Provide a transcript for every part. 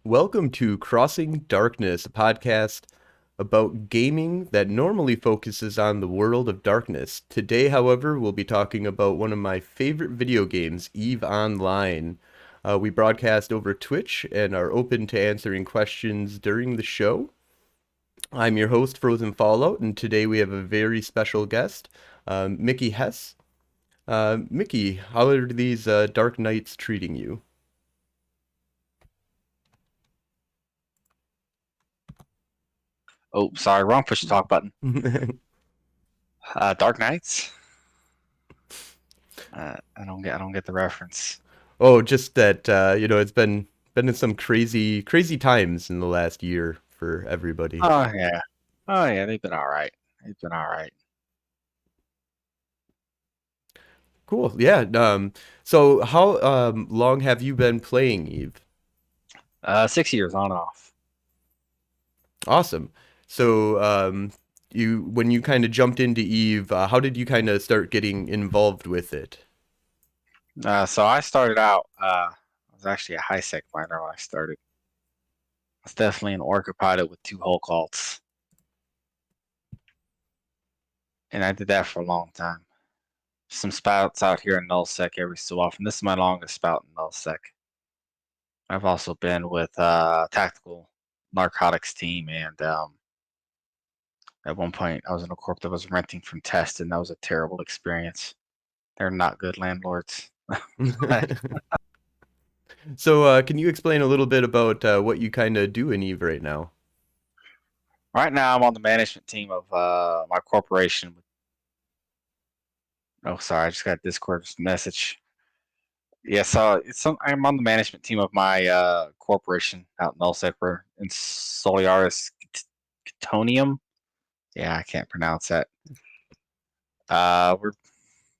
Welcome to Crossing Darkness, a podcast about gaming that normally focuses on the world of darkness. Today, however, we'll be talking about one of my favorite video games, EVE Online. We broadcast over Twitch and are open to answering questions during the show. I'm your host, Frozen Fallout, and today we have a very special guest, Mickey Hesse. Mickey, how are these dark nights treating you? Oh, sorry, wrong push to talk button. Dark Knights. I don't get the reference. Oh, just that it's been in some crazy times in the last year for everybody. Oh yeah, oh yeah, they've been all right. They've been all right. Cool. Yeah. So how long have you been playing Eve? 6 years on and off. Awesome. So you when you kind of jumped into Eve, how did you kind of start getting involved with it? So I started out. I was actually a high sec miner when I started. I was definitely an orca pilot with 2 hull cults, and I did that for a long time. Some spouts out here in nullsec every so often. This is my longest spout in nullsec. I've also been with tactical narcotics team, and at one point I was in a corp that was renting from Test, and that was a terrible experience. They're not good landlords. But So can you explain a little bit about what you kind of do in Eve right now? right now I'm on the management team of my corporation. Oh, sorry, I just got a Discord message. Yeah, so I'm on the management team of my corporation out in Nullsec. We're in Solyaris Chtonium. Yeah, I can't pronounce that. We're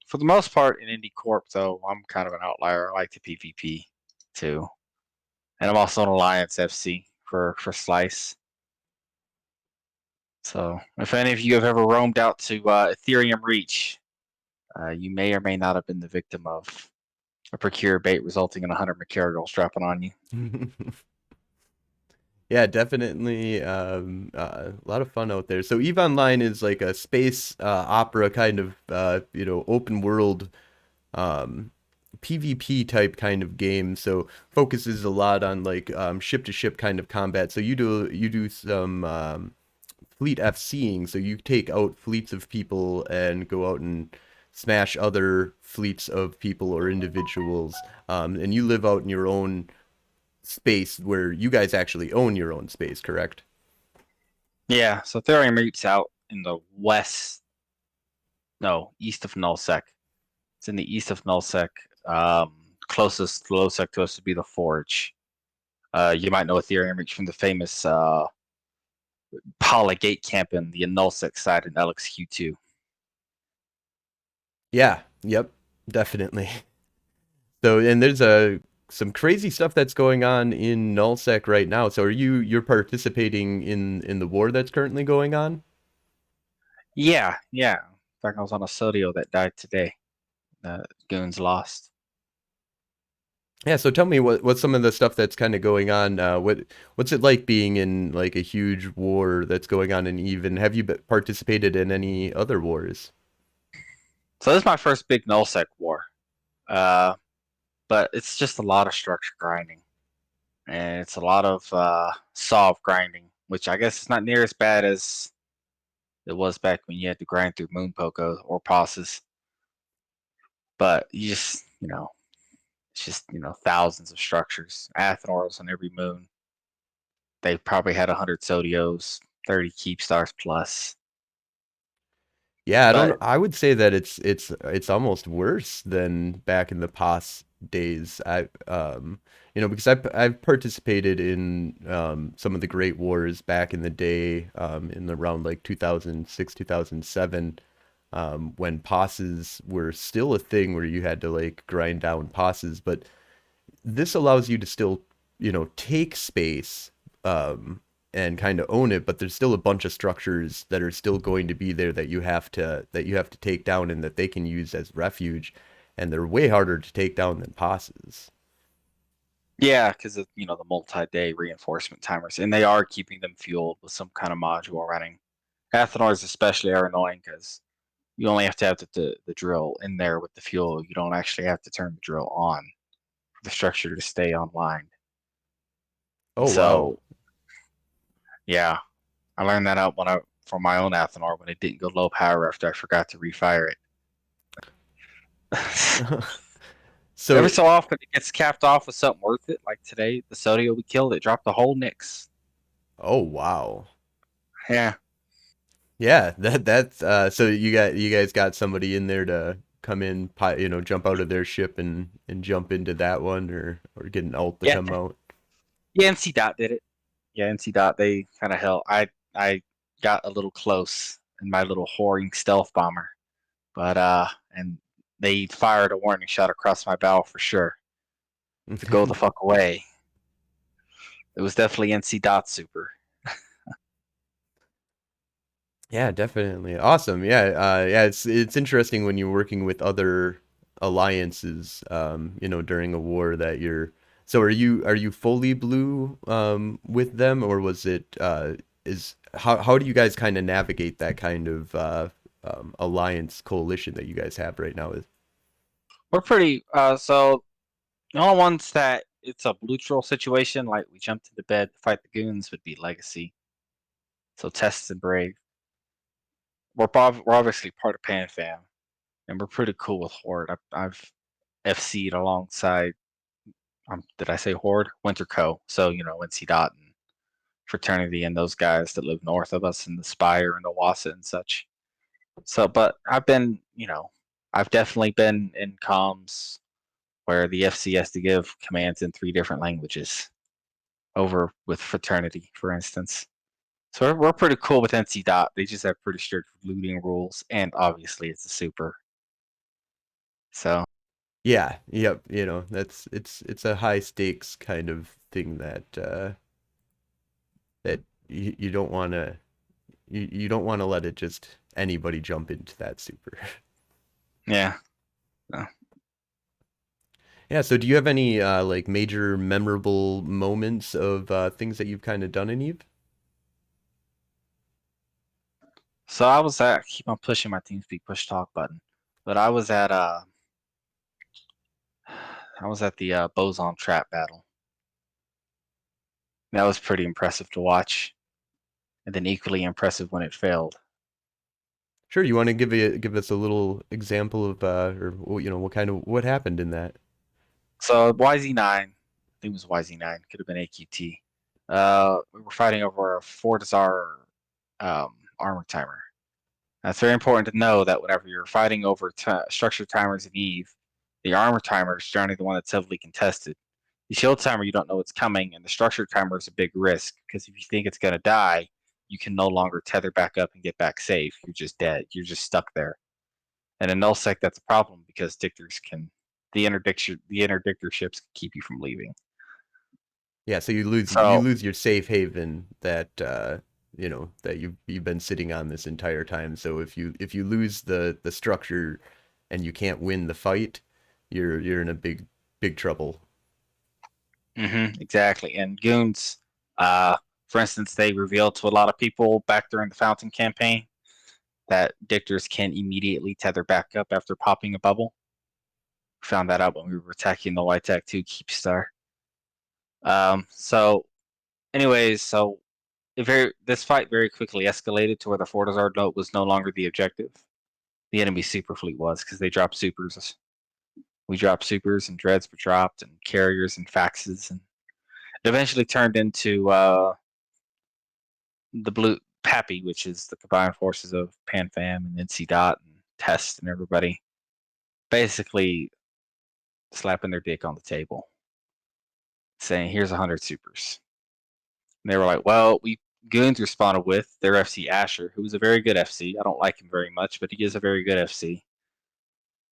for the most part in Indie Corp, though I'm kind of an outlier. I like the PvP too, and I'm also an Alliance FC for Slice. So, if any of you have ever roamed out to Ethereum Reach, you may or may not have been the victim of a procure bait resulting in 100 Mercurials dropping on you. Yeah, definitely a lot of fun out there. So EVE Online is like a space opera kind of open world um, PvP type kind of game. So focuses a lot on like ship to ship kind of combat. So you do some fleet FCing. So you take out fleets of people and go out and smash other fleets of people or individuals. And you live out in your own space where you guys actually own your own space, correct? Yeah, so Ethereum Reach's out in the west, no, east of Nullsec. It's in the east of Nullsec. Closest to Lowsec to us would be the Forge. You might know Ethereum Reach from the famous Polygate camp in the Nullsec side in LXQ2. Yeah, yep, definitely. So, and there's some crazy stuff that's going on in nullsec right now. So, you're participating in the war that's currently going on? Yeah, yeah. In fact, I was on a Sodio that died today. Goons lost. Yeah, so tell me what's some of the stuff that's kind of going on. What's it like being in like a huge war that's going on in even? Have you participated in any other wars? So this is my first big nullsec war. Uh, but it's just a lot of structure grinding, and it's a lot of solve grinding, which I guess is not near as bad as it was back when you had to grind through moon poco or passes. But it's just thousands of structures, Athenors on every moon. They probably had 100 Sodios, 30 keep stars plus. Yeah, I don't. But I would say that it's almost worse than back in the past days. Because I've participated in some of the Great Wars back in the day, in around like 2006, 2007, when passes were still a thing where you had to like grind down passes, but this allows you to still, take space and kind of own it, but there's still a bunch of structures that are still going to be there that you have to take down and that they can use as refuge, and they're way harder to take down than passes. Yeah, because of the multi-day reinforcement timers, and they are keeping them fueled with some kind of module running. Athenors especially are annoying because you only have to have the drill in there with the fuel. You don't actually have to turn the drill on for the structure to stay online. And Oh wow. so, yeah, I learned that out from my own Athenor when it didn't go low power after I forgot to refire it. Every So, so often it gets capped off with something worth it. Like today, the Sodio we killed, it dropped the whole Nyx. oh wow. Yeah. Yeah, that's so you guys got somebody in there to come in, jump out of their ship and jump into that one or get an ult to Yeah. come out. Yeah, NC Dot did it. Yeah, NC Dot, they kind of held. I got a little close in my little whoring stealth bomber, but and they fired a warning shot across my bow for sure to go the fuck away. It was definitely NC Dot super. Yeah, definitely. Awesome. Yeah, yeah, it's interesting when you're working with other alliances, during a war that you're so are you fully blue with them or was it is how do you guys kind of navigate that kind of alliance coalition that you guys have right now? We're pretty. So the only ones that it's a neutral situation, like we jumped into bed to fight the goons, would be Legacy. So Tests and Brave. We're obviously part of Pan Fam, and we're pretty cool with Horde. I've FC'd alongside. Did I say Horde? Winter Co. So NC Dot and Fraternity and those guys that live north of us in the Spire and the Wassa and such. So, but I've definitely been in comms where the FC has to give commands in 3 different languages over with Fraternity, for instance. So we're pretty cool with NC Dot. They just have pretty strict looting rules, and obviously it's a super. So Yeah, yep, that's it's a high stakes kind of thing that that you don't want to you don't want to let it just anybody jump into that super. yeah. So, Yeah, so do you have any like major memorable moments of things that you've kind of done in Eve? so I was at. I keep on pushing my TeamSpeak push talk button, but I was at the Boson trap battle. That was pretty impressive to watch, and then equally impressive when it failed. Sure, you want to give us a little example of or what kind of what happened in that? So YZ9, I think it was YZ9, could have been AQT. We were fighting over a Fortizar armor timer. Now, it's very important to know that whenever you're fighting over structure timers in Eve, the armor timer is generally the one that's heavily contested. The shield timer, you don't know what's coming, and the structure timer is a big risk because if you think it's going to die, you can no longer tether back up and get back safe. You're just dead. You're just stuck there. And in nullsec, that's a problem because the interdictor ships can keep you from leaving. Yeah, so you So, lose your safe haven that that you've been sitting on this entire time. So if you lose the structure and you can't win the fight, you're in a big trouble. exactly. And goons, uh, for instance, they revealed to a lot of people back during the Fountain campaign that dictors can immediately tether back up after popping a bubble. We found that out when we were attacking the White Tech 2 Keepstar. So, anyways, so this fight very quickly escalated to where the Fortizar note was no longer the objective. The enemy super fleet was because they dropped supers. We dropped supers and dreads were dropped and carriers and faxes, and it eventually turned into the blue Pappy, which is the combined forces of PanFam and NC Dot and Test and everybody, basically slapping their dick on the table, saying, "Here's 100 supers." And they were like, "Well, we goons responded with their FC Asher, who is a very good FC. I don't like him very much, but he is a very good FC.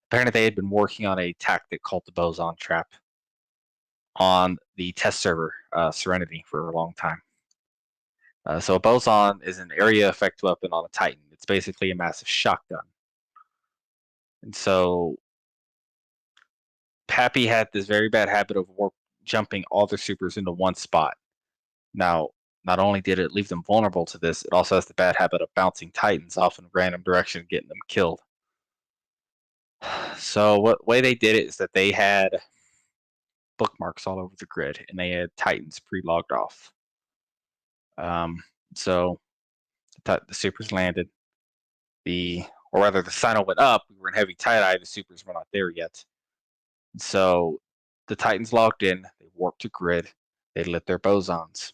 Apparently, they had been working on a tactic called the Boson Trap on the test server Serenity for a long time. So a boson is an area effect weapon on a Titan. It's basically a massive shotgun. And so Pappy had this very bad habit of jumping all their supers into one spot. Now, not only did it leave them vulnerable to this, it also has the bad habit of bouncing Titans off in a random direction and getting them killed. So what way they did it is that they had bookmarks all over the grid, and they had Titans pre-logged off. Um, so the supers landed. Or rather, the signal went up. We were in heavy tie-dye. The supers were not there yet. So the Titans logged in. They warped to grid. They lit their bosons.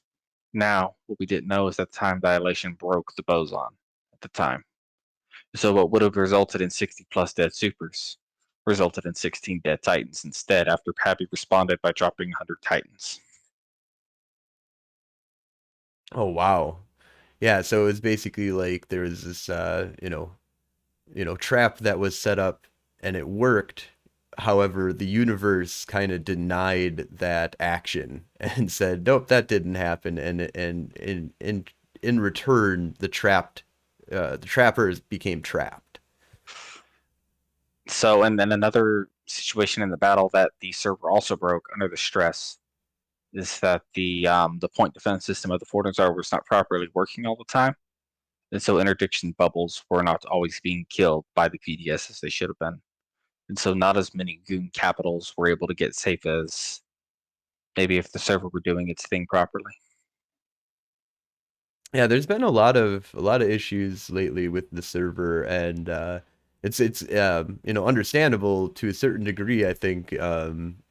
Now, what we didn't know is that time dilation broke the boson at the time. So what would have resulted in 60 plus dead supers resulted in 16 dead Titans instead after Pappy responded by dropping 100 Titans. Oh wow. Yeah, so it was basically like there was this trap that was set up and it worked. However, the universe kind of denied that action and said, "Nope, that didn't happen." And in return, the trappers became trapped. So, and then another situation in the battle that the server also broke under the stress is that the point defense system of the Fortizar was not properly working all the time, and so interdiction bubbles were not always being killed by the PDS as they should have been, and so not as many goon capitals were able to get safe as maybe if the server were doing its thing properly. Yeah, there's been a lot of issues lately with the server, and it's understandable to a certain degree. I think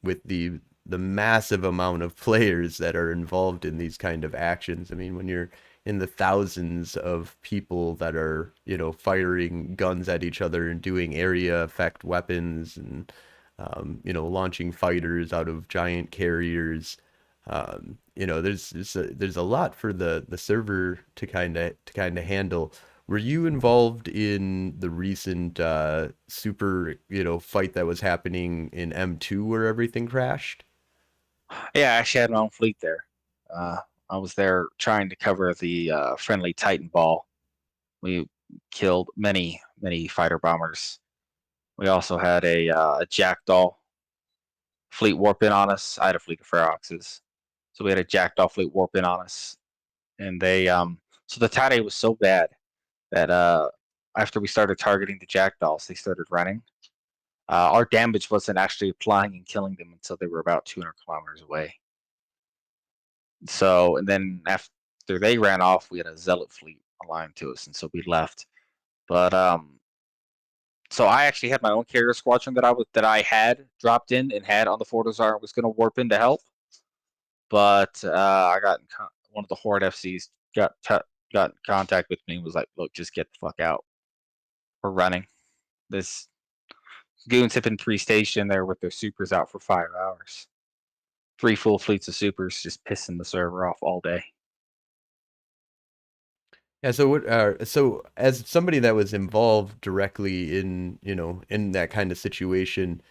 with the massive amount of players that are involved in these kind of actions. I mean, when you're in the thousands of people that are firing guns at each other and doing area effect weapons and launching fighters out of giant carriers. There's a lot for the server to kind of handle. Were you involved in the recent super fight that was happening in M2 where everything crashed? Yeah, I actually had my own fleet there. Uh, I was there trying to cover the friendly Titan ball. We killed many fighter bombers. We also had a Jackdaw fleet warp in on us. I had a fleet of Feroxes, so we had a Jackdaw fleet warp in on us, and so the Tade was so bad that after we started targeting the Jackdaws, they started running. Our damage wasn't actually applying and killing them until they were about 200 kilometers away. So, and then after they ran off, we had a Zealot fleet aligned to us, and so we left. But so I actually had my own carrier squadron that I had dropped in and had on the Fortizar and was going to warp in to help. But I got one of the Horde FCs got in contact with me and was like, "Look, just get the fuck out. We're running. This goons have been pre-stationed there with their supers out for 5 hours. 3 full fleets of supers just pissing the server off all day." Yeah, so as somebody that was involved directly in that kind of situation,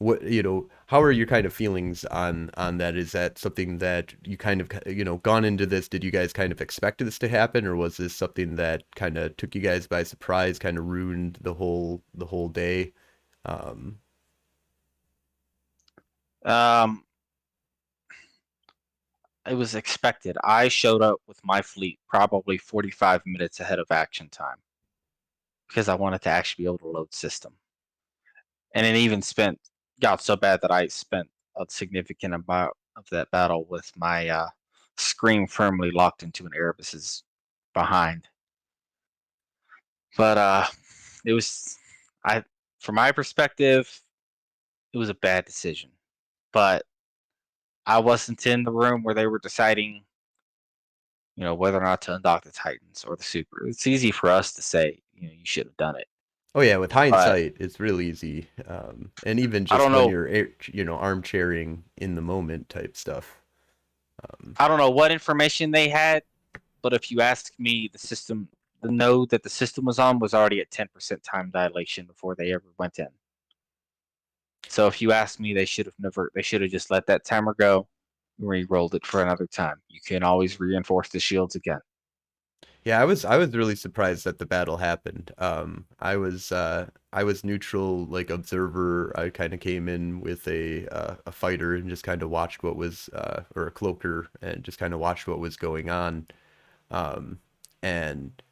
how are your kind of feelings on that? Is that something that you kind of gone into this? Did you guys kind of expect this to happen, or was this something that kind of took you guys by surprise, kind of ruined the whole day? Um, Um, it was expected. I showed up with my fleet probably 45 minutes ahead of action time because I wanted to actually be able to load system. And it even got so bad that I spent a significant amount of that battle with my screen firmly locked into an Erebus's behind. But it was, I, from my perspective, it was a bad decision. But I wasn't in the room where they were deciding whether or not to undock the Titans or the Super. It's easy for us to say, you should have done it. oh yeah, with But hindsight, it's real easy, and even I just don't when know. you're armchairing in the moment type stuff. Um, I don't know what information they had, but if you ask me, the node that the system was on was already at 10% time dilation before they ever went in. So if you ask me, they should have just let that timer go and re-rolled it for another time. You can always reinforce the shields again. Yeah, I was really surprised that the battle happened. I was neutral, like observer. I kind of came in with a fighter and just kind of watched what was or a cloaker and just kind of watched what was going on. Um, and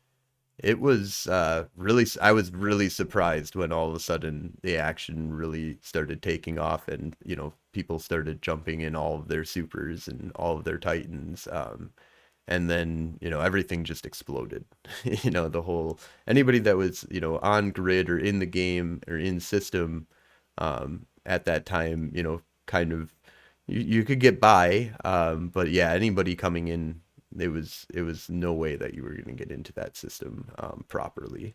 it was really I was really surprised when all of a sudden the action really started taking off and people started jumping in all of their supers and all of their titans. And then everything just exploded. The whole anybody that was on grid or in the game or in system at that time, kind of you could get by, but yeah, anybody coming in, it was no way that you were going to get into that system properly.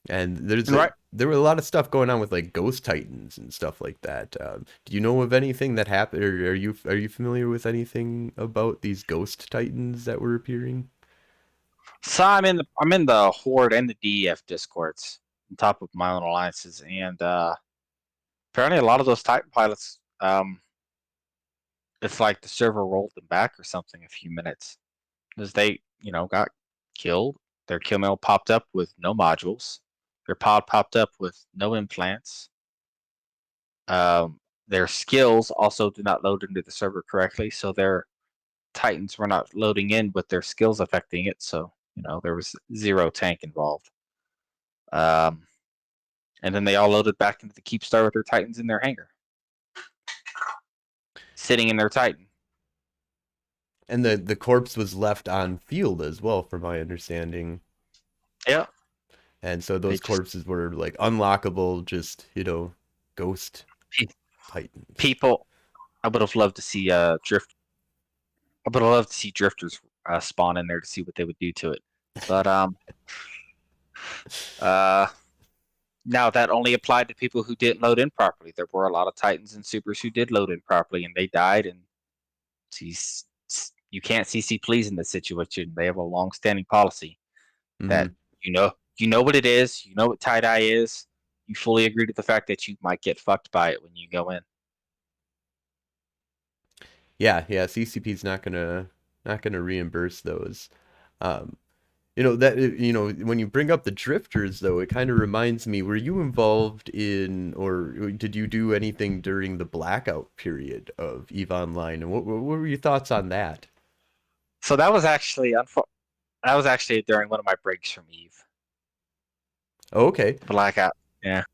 And And right. there were a lot of stuff going on with like ghost titans and stuff like that. Do you know of anything that happened, or are you familiar with anything about these ghost titans that were appearing? So I'm in the Horde and the DEF discords on top of my own alliances, and apparently a lot of those Titan pilots, it's like the server rolled them back or something a few minutes because they got killed. Their kill mail popped up with no modules. Their pod popped up with no implants. Their skills also do not load into the server correctly, so their Titans were not loading in with their skills affecting it. So there was zero tank involved. Um, and then they all loaded back into the keep star with their Titans in their hangar, sitting in their Titan. And the corpse was left on field as well, from my understanding. Yeah, And so they those just corpses were like unlockable, just ghost titans. people. I would have loved to see drift. I would have loved to see drifters spawn in there to see what they would do to it. But uh, now that only applied to people who didn't load in properly. There were a lot of Titans and Supers who did load in properly, and they died. And you can't CC please in this situation. They have a long-standing policy that Hmm. you know what it is. You know what tie dye is. You fully agree to the fact that you might get fucked by it when you go in. Yeah, yeah. CCP's not gonna reimburse those. Um, when you bring up the drifters, though, it kind of reminds me. Were you involved in, or did you do anything during the blackout period of Eve Online? And what were your thoughts on that? So that was actually during one of my breaks from Eve. Oh, okay. The blackout. Yeah.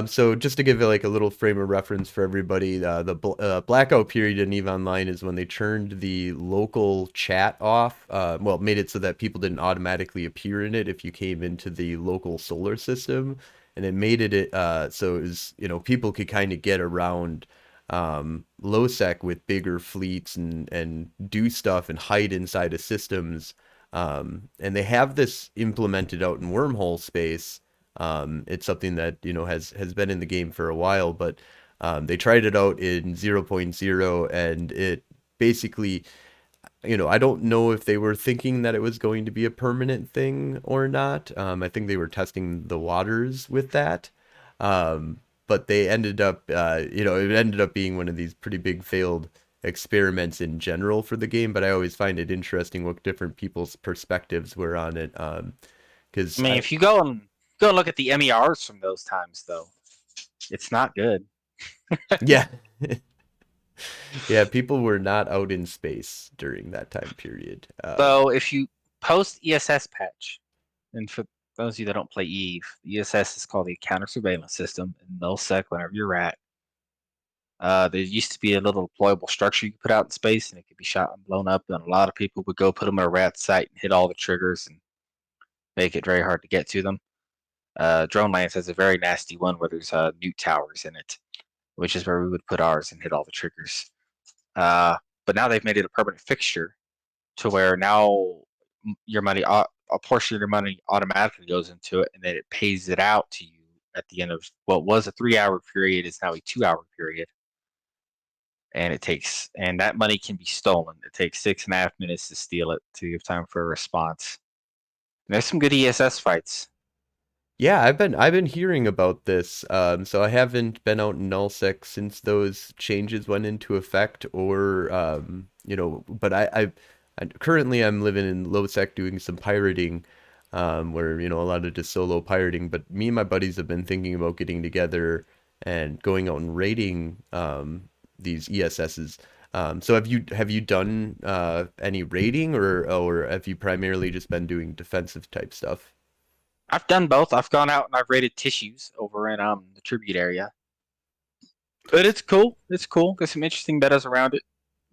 So just to give it like a little frame of reference for everybody, the blackout period in EVE Online is when they turned the local chat off. Well, made it so that people didn't automatically appear in it if you came into the local solar system, and it made it so it was people could kind of get around low sec with bigger fleets and do stuff and hide inside of systems. And they have this implemented out in wormhole space. It's something that has been in the game for a while, but they tried it out in 0.0, and it basically, I don't know if they were thinking that it was going to be a permanent thing or not. I think they were testing the waters with that. But they ended up, it ended up being one of these pretty big failed experiments in general for the game. But I always find it interesting what different people's perspectives were on it. I Because mean, if you go and look at the MERs from those times, though, it's not good. yeah. Yeah, people were not out in space during that time period. So if you post ESS patch, and for those of you that don't play Eve, the ESS is called the Counter Surveillance System in nullsec whenever you're at. There used to be a little deployable structure you could put out in space, and it could be shot and blown up. And a lot of people would go put them in a rat site and hit all the triggers and make it very hard to get to them. Drone Lance has a very nasty one where there's nuke towers in it, which is where we would put ours and hit all the triggers. But now they've made it a permanent fixture to where now your money, a portion of your money automatically goes into it, and then it pays it out to you at the end of what was a 3 hour period is now a 2 hour period. And that money can be stolen. It takes 6.5 minutes to steal it to give time for a response. And there's some good ESS fights. Yeah, I've been hearing about this. So I haven't been out in nullsec since those changes went into effect, or but Currently I'm living in Losec doing some pirating, where a lot of just solo pirating. But me and my buddies have been thinking about getting together and going out and raiding these ESSs. So have you done any raiding, or have you primarily just been doing defensive type stuff? I've done both. I've gone out and I've raided tissues over in the tribute area. But it's cool. It's cool. There's some interesting metas around it.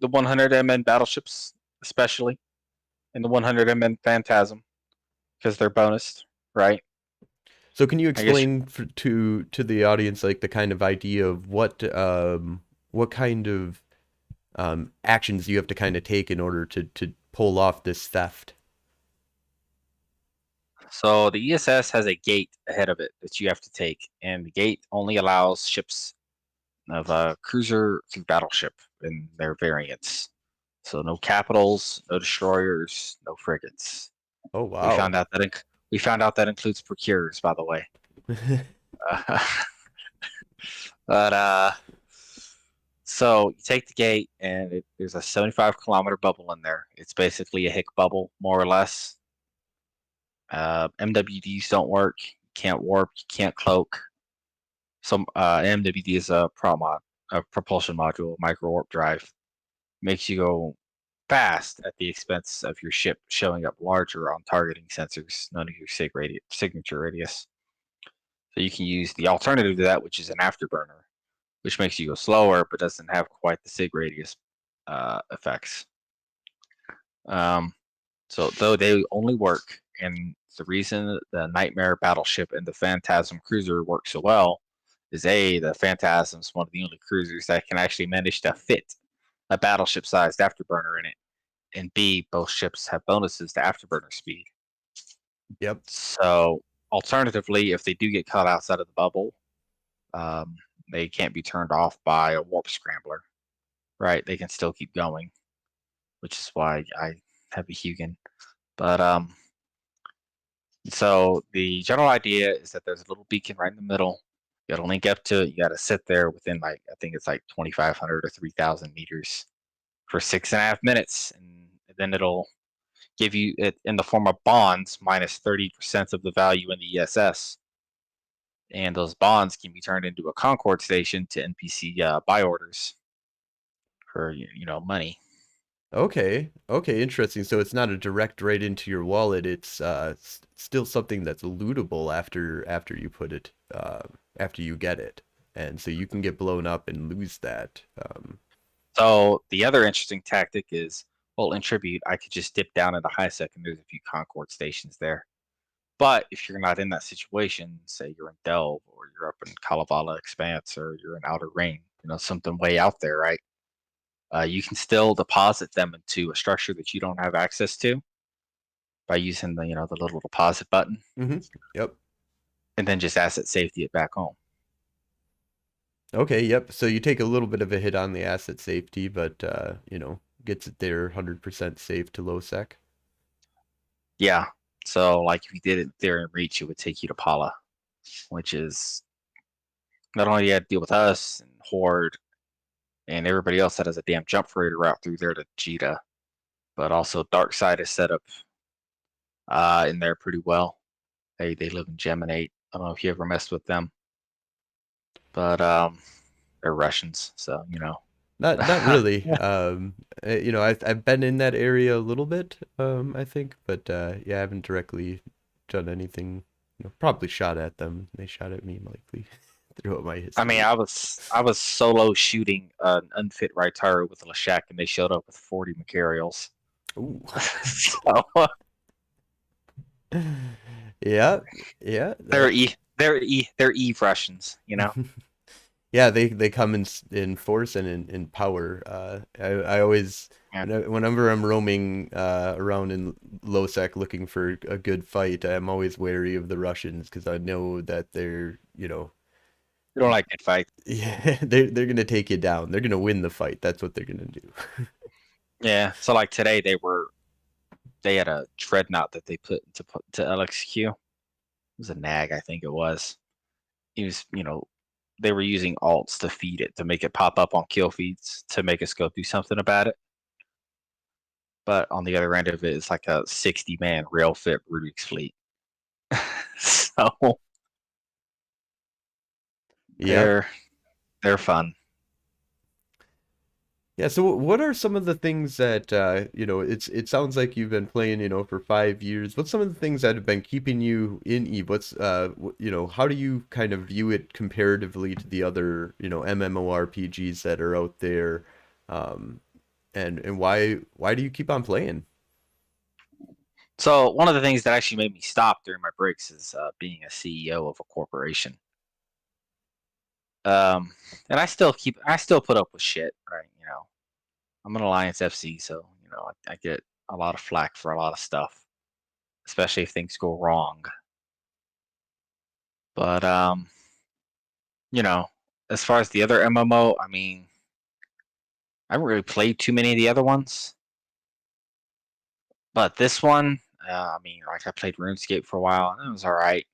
The 100 MN battleships, especially, and the 100 MN Phantasm, because they're bonused, right? So can you I guess. explain to the audience like the kind of idea of what kind of actions you have to kind of take in order to pull off this theft? So the ESS has a gate ahead of it that you have to take, and the gate only allows ships of cruiser through battleship in their variants. So no capitals, no destroyers, no frigates. Oh We wow. found out that we found out that includes procurers, by the way. Uh, but so you take the gate, and there's a 75-kilometer bubble in there. It's basically a Hick bubble, more or less. MWDs don't work. You can't warp. You can't cloak. Some MWD is a propulsion module, micro warp drive. Makes you go fast at the expense of your ship showing up larger on targeting sensors, none of your signature radius. So you can use the alternative to that, which is an afterburner, which makes you go slower but doesn't have quite the sig radius effects. Um, so though they only work, and the reason the Nightmare battleship and the Phantasm cruiser work so well is the Phantasm is one of the only cruisers that can actually manage to fit a battleship-sized afterburner in it, and B, both ships have bonuses to afterburner speed. Yep. So alternatively, if they do get caught outside of the bubble, um, they can't be turned off by a warp scrambler, right? They can still keep going, which is why I have a Hugin. But so the general idea is that there's a little beacon right in the middle. You got to link up to it. You got to sit there within like I think it's like 2,500 or 3,000 meters for 6.5 minutes, and then it'll give you it in the form of bonds minus 30% of the value in the ESS. And those bonds can be turned into a Concord station to NPC buy orders for money. Okay. Okay, interesting. So it's not a direct right into your wallet. It's still something that's lootable after you put it after you get it. And so you can get blown up and lose that. So the other interesting tactic is, well, in tribute, I could just dip down into high sec and there's a few Concord stations there. But if you're not in that situation, say you're in Delve or you're up in Kalevala Expanse or you're in Outer Ring, something way out there, right? You can still deposit them into a structure that you don't have access to by using the little deposit button, Yep. and then just asset safety it back home. Okay, yep. So you take a little bit of a hit on the asset safety, but gets it there 100% safe to low sec. Yeah. So like if you did it there in Reach, it would take you to Pala, which is not only you had to deal with us and Horde and everybody else that has a damn jump freighter route through there to Jita, but also Dark Side is set up in there pretty well. They live in Geminate. I don't know if you ever messed with them, but they're Russians, so Not really. I've been in that area a little bit, I think, but yeah, I haven't directly done anything. Probably shot at them. They shot at me likely throughout my I mean, history. I was solo shooting an unfit Raitaru with a Lashak, and they showed up with 40 Macarials. Ooh. So Yeah, yeah. they're Eve Russians, Yeah, they come in force and in power. I always Yeah. whenever I'm roaming around in Losec looking for a good fight, I'm always wary of the Russians because I know that they're We don't like good fights. yeah they're gonna take you down. They're gonna win the fight. That's what they're gonna do. Yeah. So like today they had a dreadnought that they put to LXQ. It was a nag, I think it was. It was, they were using alts to feed it to make it pop up on kill feeds to make us go do something about it. but on the other end of it, it's like a 60-man real fit Rubik's fleet. So Yep. they're they're fun. Yeah, so what are some of the things that it sounds like you've been playing, for 5 years. What's some of the things that have been keeping you in Eve? What's how do you kind of view it comparatively to the other, MMORPGs that are out there? Um, and why do you keep on playing? So one of the things that actually made me stop during my breaks is being a CEO of a corporation. And I still put up with shit, right? I'm an Alliance FC, so I get a lot of flack for a lot of stuff, especially if things go wrong. But you know, as far as the other MMO, I mean, I haven't really played too many of the other ones, but this one, I mean, like I played RuneScape for a while, and it was all right.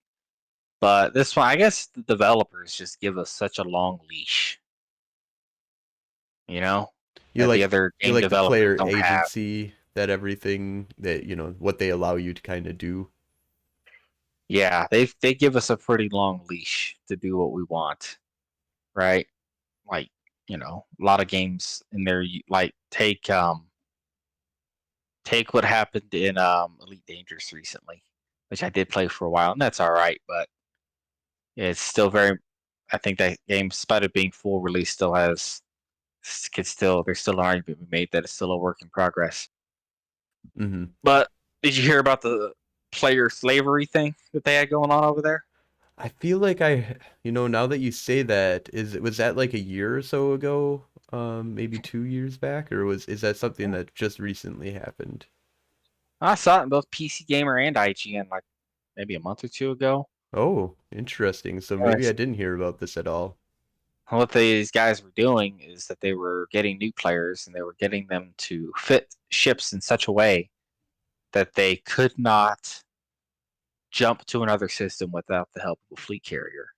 But this one, I guess the developers just give us such a long leash, you know, You that the like other you game like the developers player don't have. agency that everything that, what they allow you to kind of do. Yeah, they give us a pretty long leash to do what we want, right? Like, a lot of games in there, like take what happened in Elite Dangerous recently, which I did play for a while, and that's all right, but it's still very. I think that game, despite it being full release, still has could still there's still an argument to be made that it's still a work in progress. Hmm. But did you hear about the player slavery thing that they had going on over there? I feel like now that you say that, was that like a year or so ago? Maybe 2 years back, or is that something that just recently happened? I saw it in both PC Gamer and IGN like maybe a month or two ago. Oh, interesting. So maybe I Yes. didn't hear about this at all. What these guys were doing is that they were getting new players and they were getting them to fit ships in such a way that they could not jump to another system without the help of a fleet carrier.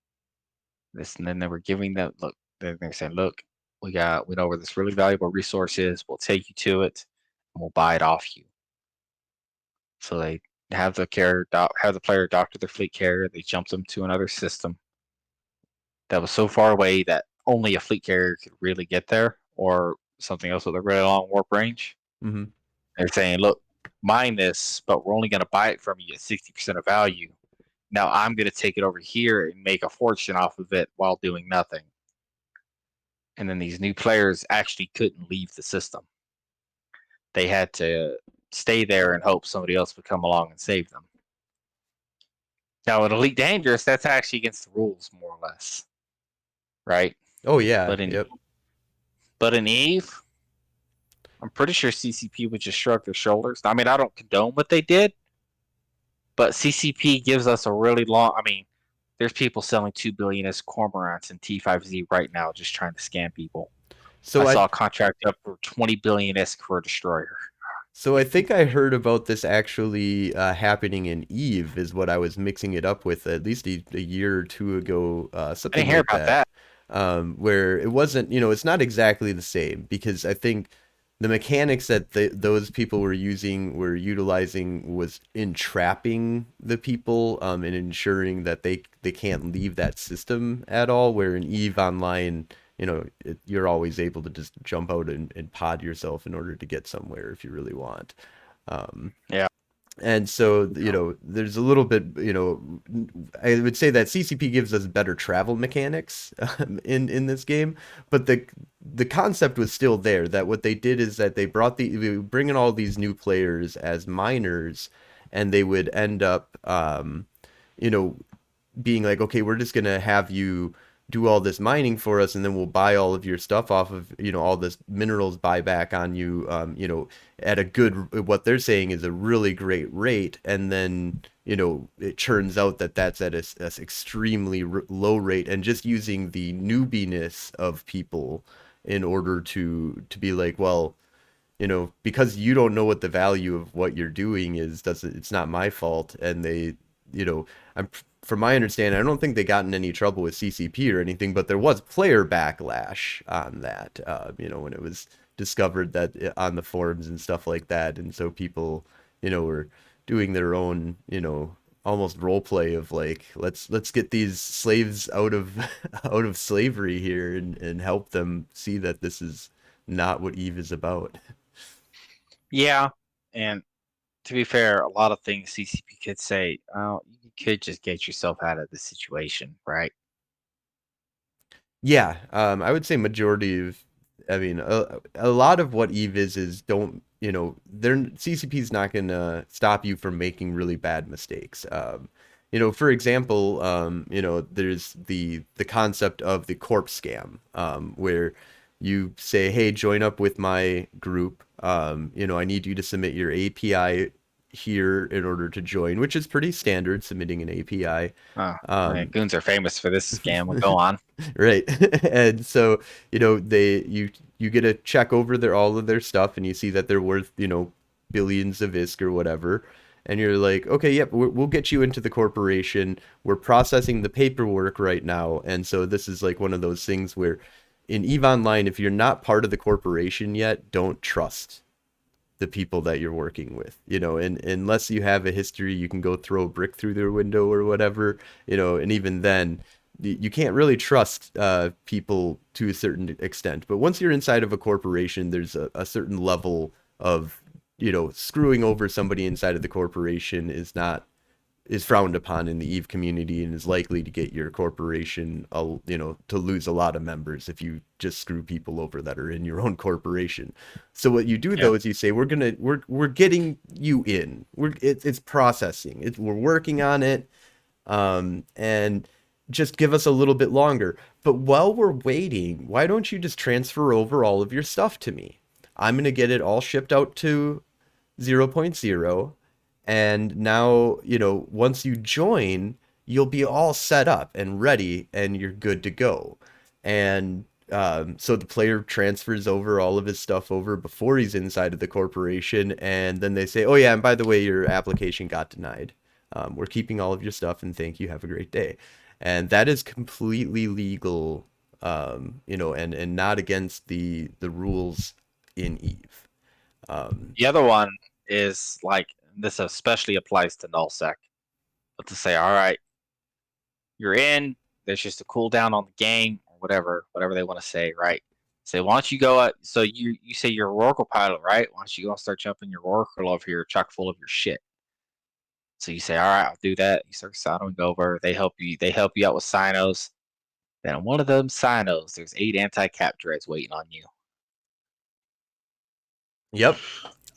And then they were giving them look. They're saying, "Look, we know where this really valuable resource is. We'll take you to it, and we'll buy it off you." So they have the player doctor their fleet carrier. They jump them to another system that was so far away that only a fleet carrier could really get there, or something else with a really long warp range. Hmm. They're saying, "Look, mine this, but we're only going to buy it from you at 60% of value. Now I'm going to take it over here and make a fortune off of it while doing nothing." And then these new players actually couldn't leave the system. They had to stay there and hope somebody else would come along and save them. Now, in Elite Dangerous, that's actually against the rules, more or less, right? Oh yeah, But in yep. but in Eve, I'm pretty sure CCP would just shrug their shoulders. I mean, I don't condone what they did, but CCP gives us a really long. I mean, there's people selling 2 billion as cormorants in T5Z right now, just trying to scam people. I So I saw a contract up for 20 billion isk for a destroyer. So I think I heard about this actually happening in Eve, is what I was mixing it up with at least a year or two ago, I didn't something hear like about that, that. where it wasn't, it's not exactly the same because I think the mechanics that those people were utilizing was entrapping the people and ensuring that they can't leave that system at all. Where in Eve Online, you're always able to just jump out and pod yourself in order to get somewhere if you really want. Um, Yeah. and so, there's a little bit, I would say that CCP gives us better travel mechanics in this game, but the concept was still there. That what they did is that they would bring in all these new players as miners, and they would end up, you know, being like, okay, we're just gonna have you do all this mining for us, and then we'll buy all of your stuff off of, all this minerals buyback on you, at a good, what they're saying is a really great rate, and then, it turns out that that's at a extremely low rate, and just using the newbiness of people in order to be like, well, because you don't know what the value of what you're doing is, doesn't it's not my fault. And they, I'm from my understanding, I don't think they got in any trouble with CCP or anything, but there was player backlash on that, when it was discovered that on the forums and stuff like that, and so people, were doing their own, almost role play of like, let's get these slaves out of out of slavery here and help them see that this is not what Eve is about. Yeah, and to be fair, a lot of things CCP could say, oh, you could just get yourself out of the situation, right? Yeah, I would say majority of, I mean, a lot of what Eve is don't, they're CCP's not gonna stop you from making really bad mistakes. For example, there's the concept of the corpse scam, where you say, hey, join up with my group. I need you to submit your API here in order to join, which is pretty standard, submitting an API. Oh, man, Um, goons are famous for this scam. Go on. Right. And so, you get to check over all of their stuff and you see that they're worth, billions of ISK or whatever. And you're like, okay, yep, we'll get you into the corporation. We're processing the paperwork right now. And so this is like one of those things where in EVE Online, if you're not part of the corporation yet, don't trust the people that you're working with, and unless you have a history, you can go throw a brick through their window or whatever, and even then, you can't really trust people to a certain extent. But once you're inside of a corporation, there's a certain level of, screwing over somebody inside of the corporation is frowned upon in the Eve community and is likely to get your corporation, to lose a lot of members if you just screw people over that are in your own corporation. So what you do Yeah. though is you say we're getting you in. It's processing. We're working on it, and just give us a little bit longer. But while we're waiting, why don't you just transfer over all of your stuff to me? I'm gonna get it all shipped out to zero point 0.0. And now, once you join, you'll be all set up and ready and you're good to go. And so the player transfers over all of his stuff over before he's inside of the corporation. And then they say, oh, yeah, and by the way, your application got denied. We're keeping all of your stuff and thank you. Have a great day. And that is completely legal, and not against the rules in Eve. Um, The other one is like this especially applies to nullsec, but to say, all right, you're in. There's just a cooldown on the game or whatever they want to say, right? Say, why don't you go out? So you say you're a Oracle pilot, right? Why don't you go and start jumping your Oracle over here, chock full of your shit? So you say, all right, I'll do that. You start signing over. They help you. They help you out with sinos. Then on one of them sinos, there's 8 anti-cap dreads waiting on you. yep.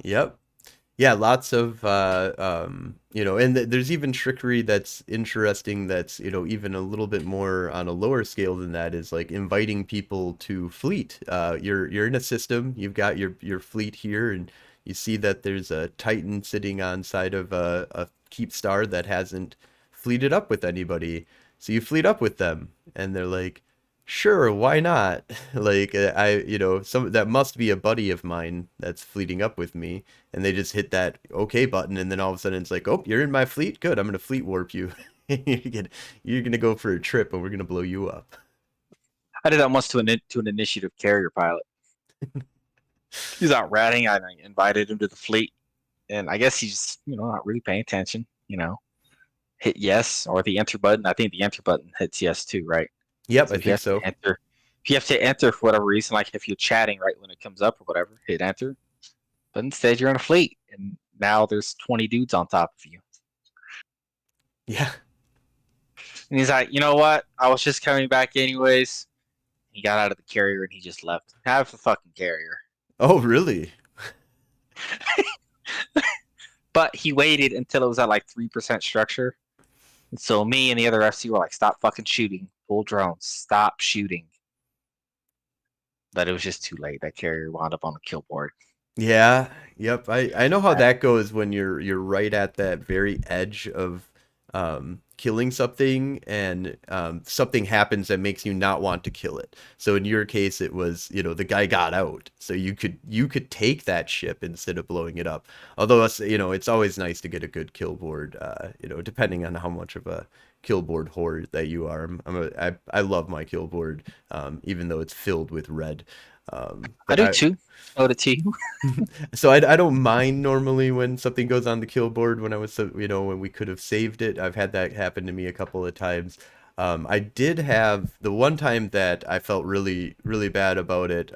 Yep. Yeah, lots of and there's even trickery that's interesting that's, even a little bit more on a lower scale than that is like inviting people to fleet. You're in a system, you've got your fleet here and you see that there's a Titan sitting on side of a keep star that hasn't fleeted up with anybody. So you fleet up with them and they're like, sure, why not? Like some that must be a buddy of mine that's fleeting up with me, and they just hit that okay button, and then all of a sudden it's like, oh, you're in my fleet, good, I'm gonna fleet warp you. You're gonna go for a trip, and we're gonna blow you up. I did that once to an initiative carrier pilot. He's out ratting. I invited him to the fleet, and I guess he's not really paying attention. Hit yes or the enter button. I think the enter button hits yes too, right? Yep, So I think so. if you have to enter for whatever reason, like if you're chatting right when it comes up or whatever, hit enter. But instead, you're in a fleet, and now there's 20 dudes on top of you. Yeah. And he's like, you know what? I was just coming back anyways. He got out of the carrier and he just left. Have the fucking carrier. Oh, really? But he waited until it was at like 3% structure. And so me and the other FC were like, stop fucking shooting. Full drones. Stop shooting. But it was just too late. That carrier wound up on the kill board. Yeah. Yep. I know how I, that goes when you're right at that very edge of killing something, and something happens that makes you not want to kill it. So in your case, it was, the guy got out, so you could take that ship instead of blowing it up. Although it's always nice to get a good kill board, depending on how much of a kill board whore that you are. I love my kill board, even though it's filled with red. I But do too. Oh, the tea. so I don't mind normally when something goes on the kill board when I was, when we could have saved it. I've had that happen to me a couple of times. I did have the one time that I felt really, really bad about it.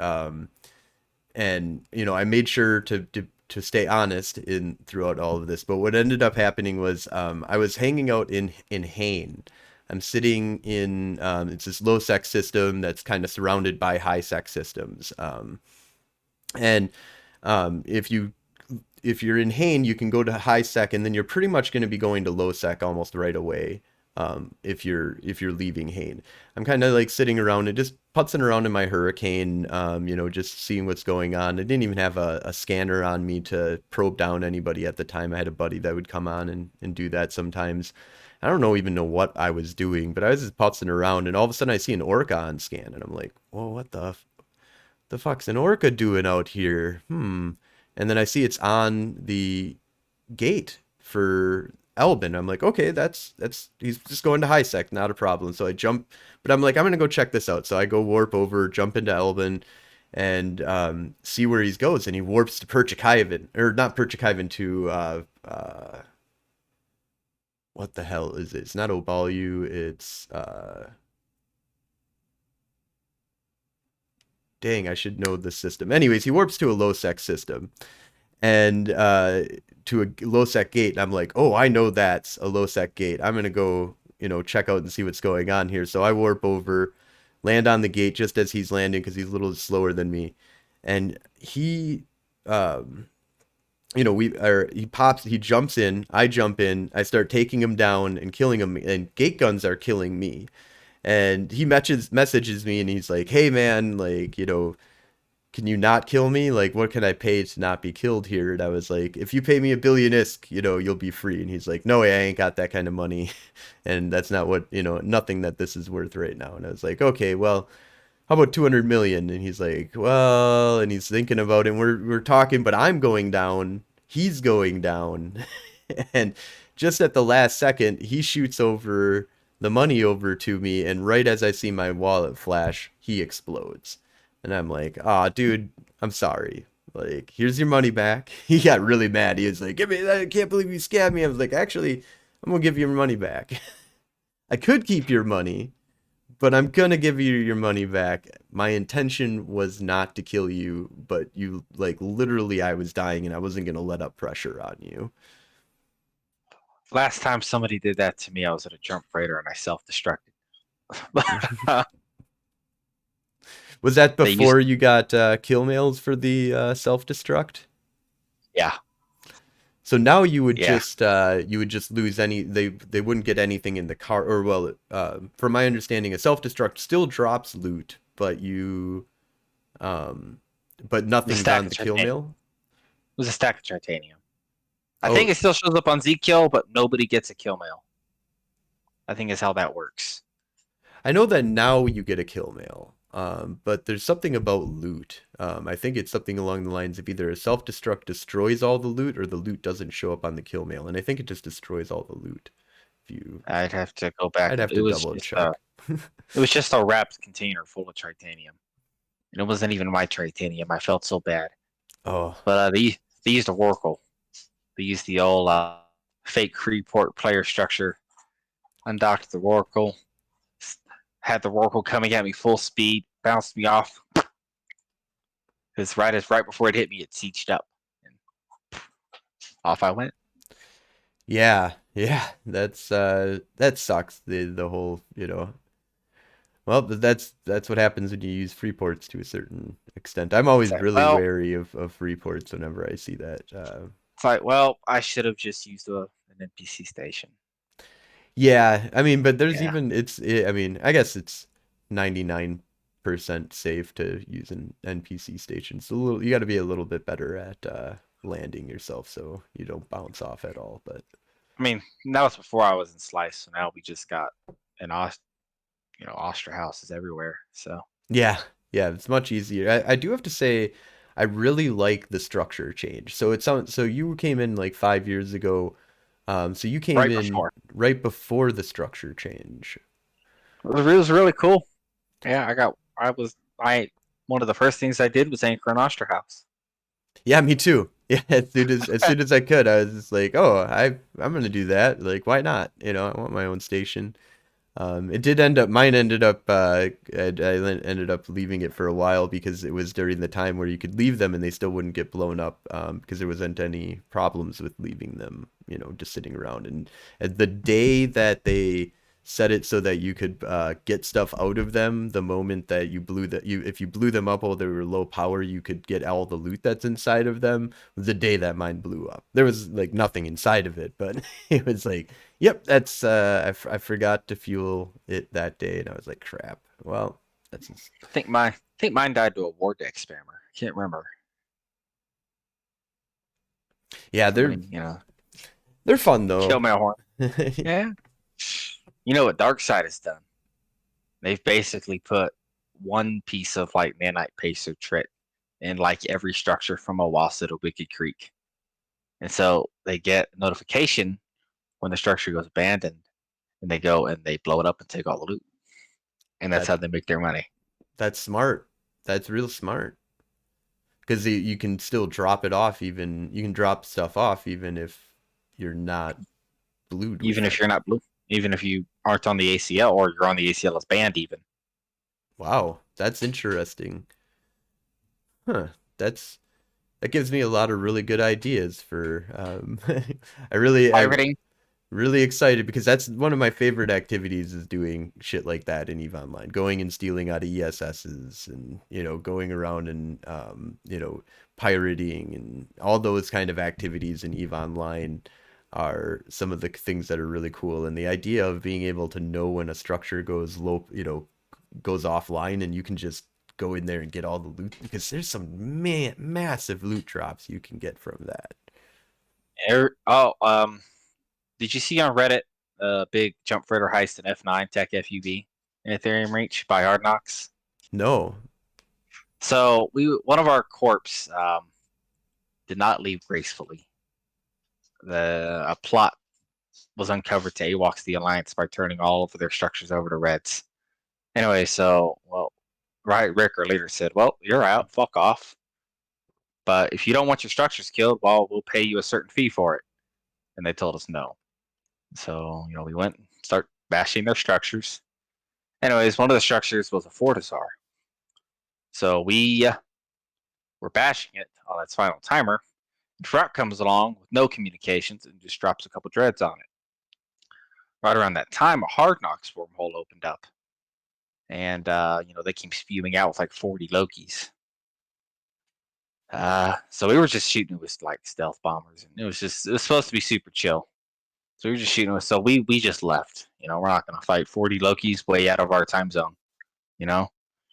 And I made sure to stay honest in throughout all of this. But what ended up happening was I was hanging out in Hain. I'm sitting in it's this low sec system that's kind of surrounded by high sec systems. And if you're in Hain, you can go to high sec, and then you're pretty much going to be going to low sec almost right away. If you're leaving Hain, I'm kind of like sitting around and just putzing around in my Hurricane, just seeing what's going on. I didn't even have a scanner on me to probe down anybody at the time. I had a buddy that would come on and do that sometimes. I don't even know what I was doing, but I was just putzing around, and all of a sudden I see an Orca on scan, and I'm like, whoa, what the fuck's an Orca doing out here? And then I see it's on the gate for Elbin. I'm like, okay, that's he's just going to high sec, not a problem. So I jump, but I'm like, I'm gonna go check this out. So I go warp over, jump into Elbin, and see where he goes. And he warps to Perchikaivan, or not Perchikaivan, to what the hell is it? It's not Obalu. It's dang, I should know the system. Anyways, he warps to a low sec system, and to a low sec gate. And I'm like, oh, I know that's a low sec gate. I'm gonna go, check out and see what's going on here. So I warp over, land on the gate just as he's landing because he's a little slower than me, and um, he jumps in, I jump in, I start taking him down and killing him, and gate guns are killing me. And he messages me, and he's like, hey man, like, can you not kill me? Like, what can I pay to not be killed here? And I was like, if you pay me 1,000,000,000 ISK, you'll be free. And he's like, no way, I ain't got that kind of money. And that's not what, nothing that this is worth right now. And I was like, okay, well, how about 200 million? And he's like, well, and he's thinking about it. And we're talking, but I'm going down. He's going down. And just at the last second, he shoots over the money over to me. And right as I see my wallet flash, he explodes. And I'm like, "Ah, dude, I'm sorry. Like, here's your money back." He got really mad. He was like, "Give me that. I can't believe you scammed me." I was like, "Actually, I'm gonna give you your money back. I could keep your money, but I'm gonna give you your money back. My intention was not to kill you, but you, like, literally, I was dying, and I wasn't gonna let up pressure on you." Last time somebody did that to me, I was at a jump freighter and I self-destructed. Was that They used, before you got kill mails for the self-destruct? yeah, So now yeah. you would just lose any they wouldn't get anything in the car, or well, from my understanding, a self destruct still drops loot, um but The nothing's stack on of the kill titanium. mail. It was a stack of titanium. I think Oh, it still shows up on Z kill, but nobody gets a kill mail. I think is how that works. I know that now you get a kill mail. But there's something about loot. I think it's something along the lines of either a self destruct destroys all the loot or the loot doesn't show up on the kill mail, and I think it just destroys all the loot. If you, I'd have to go back. I'd have It to was double just check. it was just a wrapped container full of titanium, and it wasn't even my titanium. I felt so bad. Oh, But they used a Oracle. They used the old fake Freeport player structure. Undocked the Oracle. Had the Oracle coming at me full speed. Bounced me off. Because right before it hit me, it sieged up, and off I went. yeah, yeah, that sucks. The whole, well, that's what happens when you use free ports to a certain extent. I'm always really Well, wary of free ports whenever I see that. it's like, well, I should have just used an NPC station. Yeah, I mean, but there's Yeah, even I mean, I guess it's 99% safe to use an NPC station. So you got to be a little bit better at landing yourself so you don't bounce off at all. But I mean that was before I was in Slice, so now we just got an Ostra houses everywhere. So yeah, yeah, it's much easier. I do have to say, I really like the structure change. So you came in like 5 years ago. So you came right in before right before the structure change. it was really cool. Yeah, I one of the first things I did was anchor an Oster house. Yeah, me too. Yeah, as soon as I could, I was just like, oh, I'm gonna do that. Like, why not? I want my own station. It did end up, mine ended up, ended up leaving it for a while because it was during the time where you could leave them and they still wouldn't get blown up, because there wasn't any problems with leaving them, just sitting around. And the day that they set it so that you could get stuff out of them, the moment that if you blew them up while they were low power, you could get all the loot that's inside of them. The day that mine blew up, there was like nothing inside of it, but it was like, yep, that's I forgot to fuel it that day, and I was like, crap. Well, that's just... I think mine died to a war deck spammer. I can't remember. Yeah, I they're mean, they're fun kill though. my horn. Yeah. You know what Darkseid has done? They've basically put one piece of like nanite paste or trit in like every structure from Owasso to Wicked Creek. And so they get a notification when the structure goes abandoned, and they go and they blow it up and take all the loot. And that's That how they make their money. that's smart. That's real smart. Because you can still drop it off, even you can drop stuff off even if you're not blued with Even if it. you're not blue, even if you aren't on the ACL or you're on the ACL as banned, even. Wow, that's interesting. Huh. That's that gives me a lot of really good ideas for I'm Pirating, really excited because that's one of my favorite activities is doing shit like that in EVE Online. Going and stealing out of ESSs and, going around and, pirating and all those kind of activities in EVE Online are some of the things that are really cool. And the idea of being able to know when a structure goes low, goes offline and you can just go in there and get all the loot because there's some massive loot drops you can get from that. oh, did you see on Reddit big jump freighter heist in F9 Tech FUV in Ethereum Reach by Hard Knocks? No. So one of our corps did not leave gracefully. A plot was uncovered to AWACS the Alliance by turning all of their structures over to Reds. Anyway, right, Rick, our leader, said, "Well, you're out. Fuck off. But if you don't want your structures killed, well, we'll pay you a certain fee for it." And they told us no. So we went and start bashing their structures. Anyways, one of the structures was a Fortizar. So we were bashing it on its final timer. And Frat comes along with no communications and just drops a couple dreads on it. Right around that time, a Hard Knocks wormhole opened up. And, they came spewing out with like 40 Lokis. So we were just shooting with like stealth bombers. And it was supposed to be super chill. So we were just shooting with, so we just left. We're not going to fight 40 Lokis way out of our time zone, you know?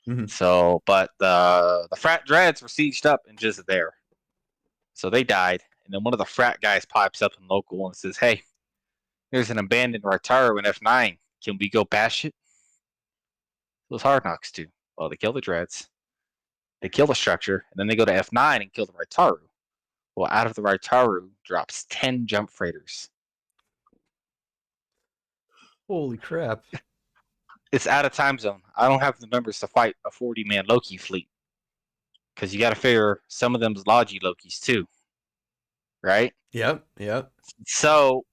Hmm. So, but the frat dreads were sieged up and just there. So they died. And then one of the frat guys pipes up in local and says, "Hey, there's an abandoned Raitaru in F9. Can we go bash it?" Those Hard Knocks too. Well, they kill the dreads. They kill the structure. And then they go to F9 and kill the Raitaru. Well, out of the Raitaru drops 10 jump freighters. Holy crap. It's out of time zone. I don't have the numbers to fight a 40-man Loki fleet. Because you got to figure some of them's Logi Lokis too. Right? Yep, yep. So,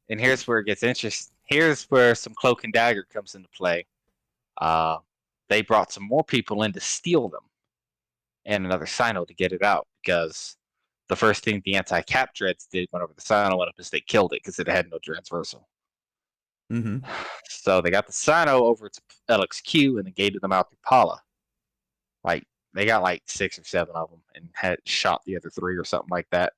and here's where it gets interesting. Here's where some cloak and dagger comes into play. Uh, they brought some more people in to steal them and another Sino to get it out because the first thing the anti-cap dreads did whenever the Sino went up is they killed it because it had no transversal. Mm-hmm. So they got the Sino over to LXQ and they gated them out through Pala. Like they got like 6 or 7 of them and had shot the other 3 or something like that.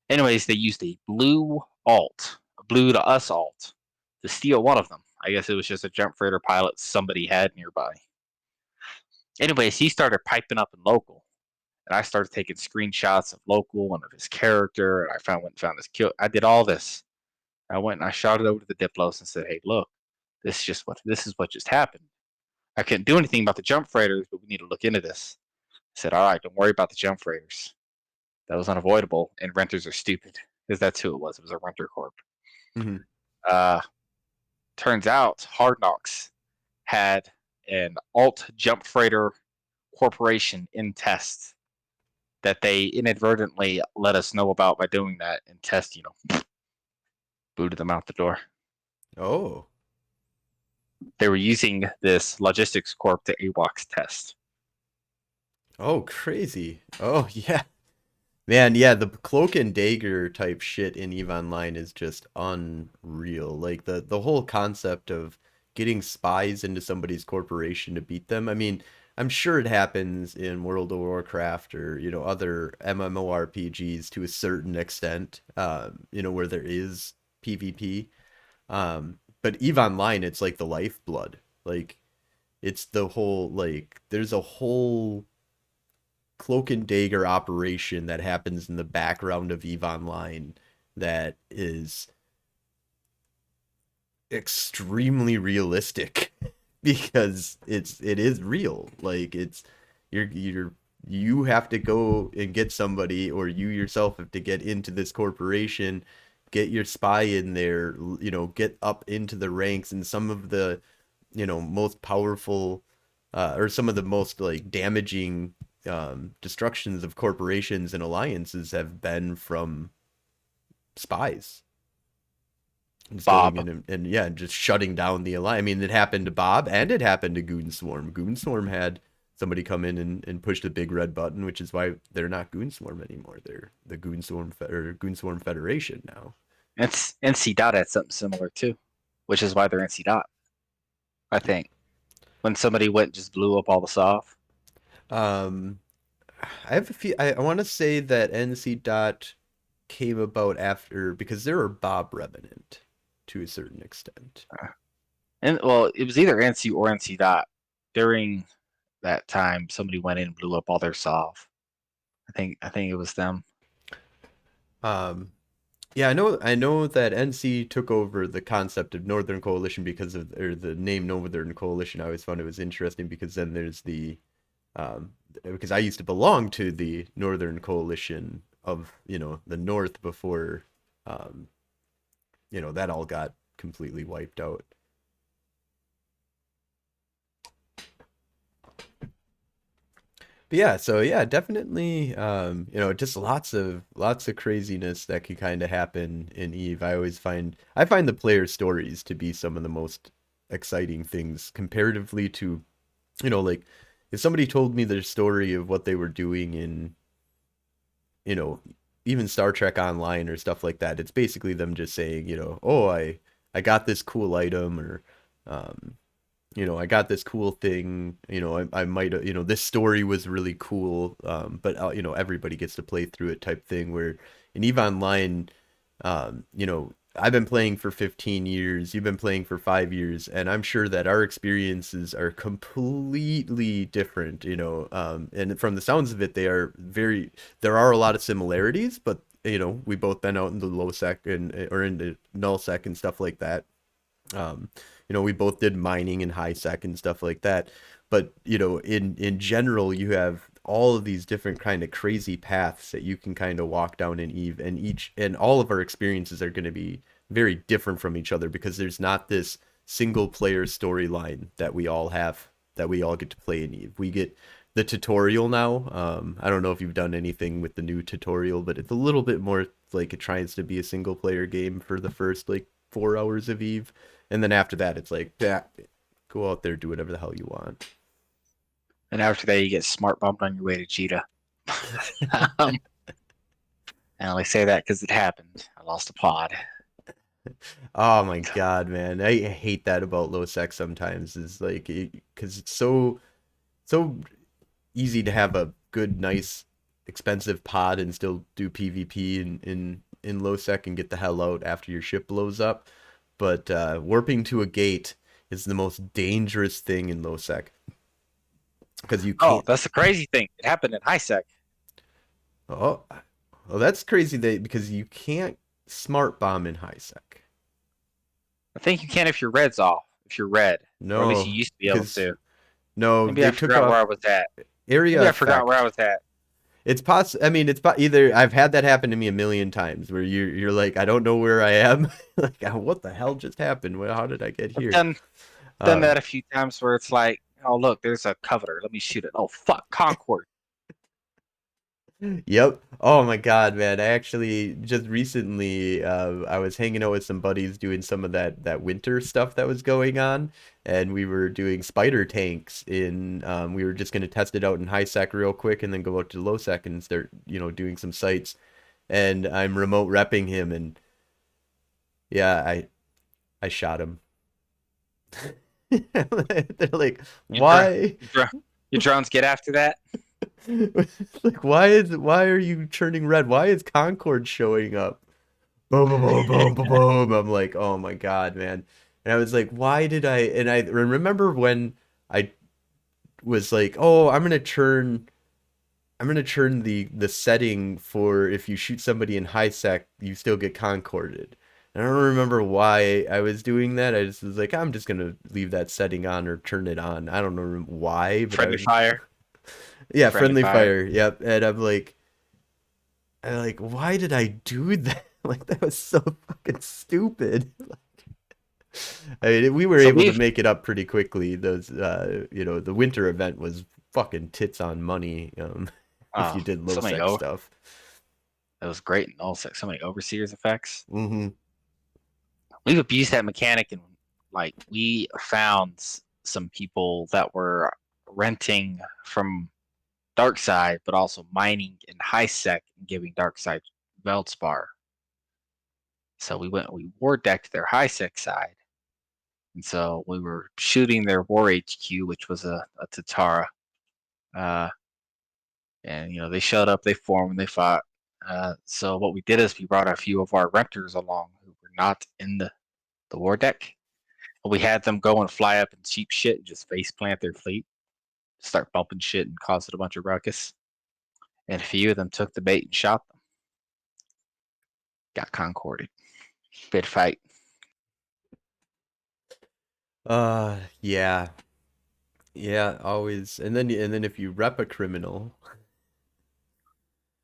Anyways, they used a blue to us alt, to steal one of them. I guess it was just a jump freighter pilot somebody had nearby. Anyways, he started piping up in local, and I started taking screenshots of local and of his character, and I went and found his kill. I did all this. I went and I shot it over to the Diplos and said, "Hey, look, this is what just happened. I couldn't do anything about the jump freighters, but we need to look into this." I said, "All right, don't worry about the jump freighters. That was unavoidable, and renters are stupid." Because that's who it was. It was a renter corp. Mm-hmm. Uh, Turns out Hard Knocks had an alt jump freighter corporation in test that they inadvertently let us know about by doing that in test, booted them out the door. Oh. They were using this logistics corp to AWACS test. Oh, crazy. Oh, yeah. Man, yeah, the cloak and dagger type shit in EVE Online is just unreal. Like the whole concept of getting spies into somebody's corporation to beat them. I mean, I'm sure it happens in World of Warcraft or, other MMORPGs to a certain extent, where there is PvP. But EVE Online, it's like the lifeblood. Like it's the whole there's a whole cloak and dagger operation that happens in the background of EVE Online that is extremely realistic because it is real. Like you have to go and get somebody, or you yourself have to get into this corporation, get your spy in there, get up into the ranks, and some of the most powerful or some of the most like damaging destructions of corporations and alliances have been from spies. Just going Bob. in and yeah, just shutting down the alliance. I mean, it happened to Bob and it happened to Goonswarm. Goonswarm had somebody come in and push the big red button, which is why they're not Goonswarm anymore. They're the Goonswarm Federation now. It's NC Dot had something similar too, which is why they're NC Dot. I think when somebody went and just blew up all the SOF. Um, I have a few. I want to say that NC Dot came about after because there were Bob Revenant to a certain extent. And well, it was either NC or NC Dot. During that time, somebody went in and blew up all their SOF. I think it was them. Um, yeah, I know that NC took over the concept of Northern Coalition because of or the name Northern Coalition. I always found it was interesting because then there's the because I used to belong to the Northern Coalition of, the North before um, that all got completely wiped out. But yeah, so yeah, definitely, just lots of craziness that could kind of happen in Eve. I find the player stories to be some of the most exciting things comparatively to, like if somebody told me their story of what they were doing in, you know, even Star Trek Online or stuff like that, it's basically them just saying, oh, I got this cool item or um I got this cool thing, I might have, this story was really cool, but everybody gets to play through it type thing where in EVE Online, I've been playing for 15 years, you've been playing for 5 years, and I'm sure that our experiences are completely different, and from the sounds of it, there are a lot of similarities, but, we both been out in the low sec or in the null sec and stuff like that. Um, we both did mining and high sec and stuff like that. But, in general, you have all of these different kind of crazy paths that you can kind of walk down in Eve, and all of our experiences are going to be very different from each other because there's not this single player storyline that we all get to play in Eve. We get the tutorial now. I don't know if you've done anything with the new tutorial, but it's a little bit more like it tries to be a single player game for the first like 4 hours of Eve. And then after that, it's like, yeah, go out there, do whatever the hell you want. And after that, you get smart bumped on your way to Cheetah. um, I only say that because it happened. I lost a pod. Oh my God, man. I hate that about low sec sometimes is like, because it's so easy to have a good, nice, expensive pod and still do PvP in low sec and get the hell out after your ship blows up. But warping to a gate is the most dangerous thing in low sec because you Oh, can't. that's the crazy thing. It happened in high sec. Oh, well, that's crazy because you can't smart bomb in high sec. I think you can if your red's off. If you're red, or at least you No, used to be able because to. no, Maybe I they took forgot where off I was at. area Maybe I forgot where I effect. was at. It's I mean, either I've had that happen to me a million times where you're like, I don't know where I am. Like, what the hell just happened? How did I get I've here? done Um, that a few times where it's like, Oh, look, there's a coveter. Let me shoot it. Oh, fuck, Concord. Yep. Oh my God, man. I actually just recently I was hanging out with some buddies doing some of that winter stuff that was going on, and we were doing spider tanks in we were just gonna test it out in high sec real quick and then go out to low sec and start, doing some sites. And I'm remote repping him, and yeah, I shot him. They're like, Your, dr- "Why?" your drones get after that? Like, why are you turning red? Why is Concord showing up? Boom, boom, boom, boom, boom, boom. I'm like, oh my God, man. And I was like, why did I? And I remember when I was like, oh, I'm gonna turn the setting for if you shoot somebody in high sec, you still get concorded. And I don't remember why I was doing that. I just was like, I'm just gonna leave that setting on or turn it on. I don't know why, but I Friendly was, fire. yeah, Friendly friendly fire. fire. Yep. And I'm like, why did I do that? Like that was so fucking stupid. I mean, we were So able to we've make it up pretty quickly. The winter event was fucking tits on money. If oh you did low so many sec over. stuff. It was great in all six. So many overseers effects. Mm-hmm. We've abused that mechanic, and like we found some people that were renting from dark side, but also mining in high sec and giving dark side Veldspar. So we war decked their high sec side, and so we were shooting their war HQ, which was a Tatara. Uh, and they showed up, they formed, and they fought. So what we did is we brought a few of our renters along who were not in the war deck. We had them go and fly up and cheap shit, and just face plant their fleet, start bumping shit, and caused a bunch of ruckus. And a few of them took the bait and shot them. Got concorded. Bid fight. Yeah. Yeah, always. And then if you rep a criminal,